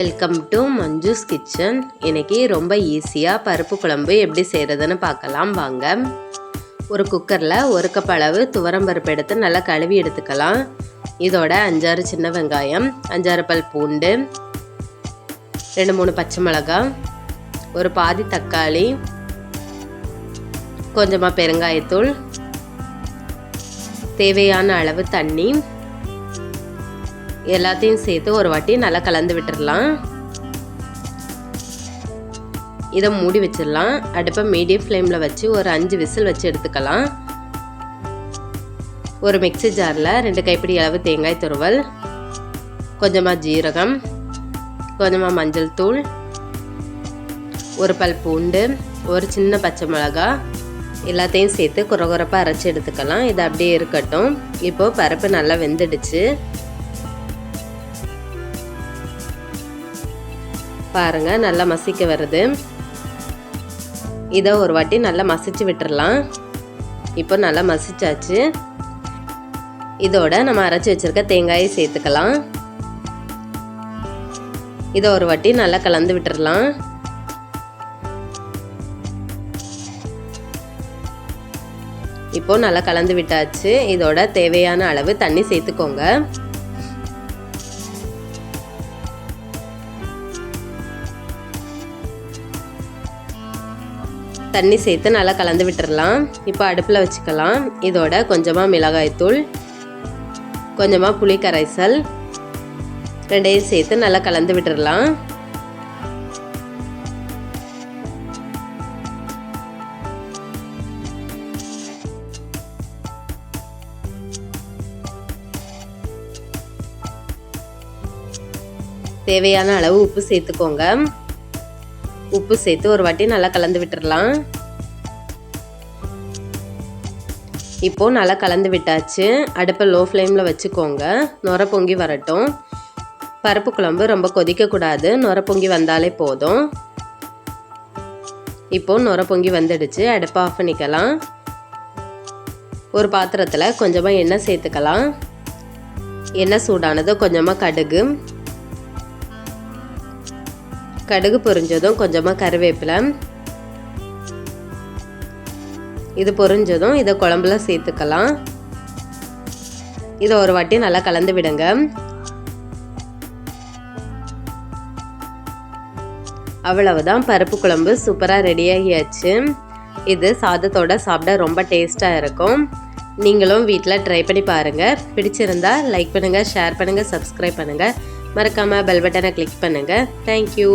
Welcome to Manju's kitchen. இன்றைக்கி ரொம்ப ஈஸியாக பருப்பு குழம்பு எப்படி செய்கிறதுன்னு பார்க்கலாம் வாங்க. ஒரு குக்கரில் 1 கப் அளவு துவரம்பருப்பு எடுத்து நல்லா கழுவி எடுத்துக்கலாம். இதோட 5-6 சின்ன வெங்காயம், 5-6 பல் பூண்டு, 2-3 பச்சை மிளகாய், ஒரு பாதி தக்காளி, கொஞ்சமாக பெருங்காயத்தூள், தேவையான அளவு தண்ணி எல்லாத்தையும் சேர்த்து ஒரு வாட்டி நல்லா கலந்து விட்டுடலாம். இதை மூடி வச்சிடலாம். அடுப்பை மீடியம் ஃப்ளேமில் வச்சு ஒரு 5 விசில் வச்சு எடுத்துக்கலாம். ஒரு மிக்ஸி ஜாரில் 2 கைப்பிடி அளவு தேங்காய் துருவல், கொஞ்சமாக ஜீரகம், கொஞ்சமாக மஞ்சள் தூள், ஒரு பல் பூண்டு, ஒரு சின்ன பச்சை மிளகாய் எல்லாத்தையும் சேர்த்து குறகுறப்பாக அரைச்சி எடுத்துக்கலாம். இது அப்படியே இருக்கட்டும். இப்போது பருப்பு நல்லா வெந்துடுச்சு பாருங்க, நல்லா மசிக்க வருது. இதை ஒரு வாட்டி நல்லா மசிச்சு விட்டுறலாம். இப்போ நல்லா மசிச்சாச்சு. இதோட நம்ம அரைச்சி வச்சிருக்க தேங்காயை சேர்த்துக்கலாம். இதை ஒரு வாட்டி நல்லா கலந்து விட்டுறலாம். இப்போ நல்லா கலந்து விட்டாச்சு. இதோட தேவையான அளவு தண்ணி சேர்த்துக்கோங்க. தண்ணி சேர்த்து நல்லா கலந்து விட்டுறலாம். இப்போ அடுப்பில் வச்சுக்கலாம். இதோட கொஞ்சமாக மிளகாய்த்தூள், கொஞ்சமாக புளி கரைசல் ரெண்டையும் சேர்த்து நல்லா கலந்து விட்டுறலாம். தேவையான அளவு உப்பு சேர்த்துக்கோங்க. உப்பு சேர்த்து ஒரு வாட்டி நல்லா கலந்து விட்டுறலாம். இப்போது நல்லா கலந்து விட்டாச்சு. அடுப்பை லோ ஃப்ளேமில் வச்சுக்கோங்க. நுர பொங்கி வரட்டும். பருப்பு குழம்பு ரொம்ப கொதிக்கக்கூடாது. நுர பொங்கி வந்தாலே போதும். இப்போது நுர பொங்கி வந்துடுச்சு. அடுப்பை ஆஃப் பண்ணிக்கலாம். ஒரு பாத்திரத்தில் கொஞ்சமாக எண்ணெய் சேர்த்துக்கலாம். எண்ணெய் சூடானதோ கொஞ்சமாக கடுகு பொரிஞ்சதும் கொஞ்சமாக கருவேப்பிலை, இது பொரிஞ்சதும் இதை குழம்புல சேர்த்துக்கலாம். இதை ஒரு வாட்டி நல்லா கலந்து விடுங்க. அவ்வளவுதான், பருப்பு குழம்பு சூப்பராக ரெடியாகியாச்சு. இது சாதத்தோட சாப்பிட ரொம்ப டேஸ்ட்டாக இருக்கும். நீங்களும் வீட்டில் ட்ரை பண்ணி பாருங்கள். பிடிச்சிருந்தா லைக் பண்ணுங்கள், ஷேர் பண்ணுங்கள், சப்ஸ்கிரைப் பண்ணுங்கள். மறக்காமல் பெல் பட்டனை கிளிக் பண்ணுங்கள். தேங்க்யூ.